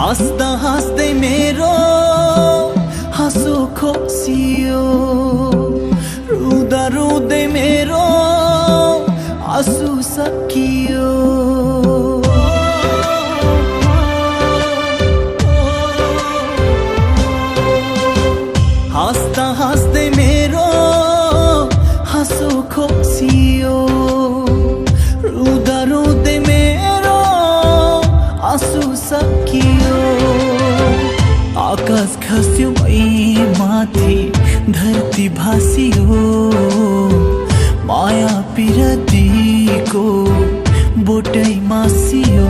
हाँस्दा हाँस्दै मेरो हाँसो खोसियो, रुँदा रुँदै मेरो आँसु सकियो। हाँस्दा हाँस्दै मेरो हाँसो खोसियो, रुँदा रुँदै मेरो आँसु सकियो। आकाश खस्यो माथि धरती भासियो, माया पिरतीको बोटै मासियो।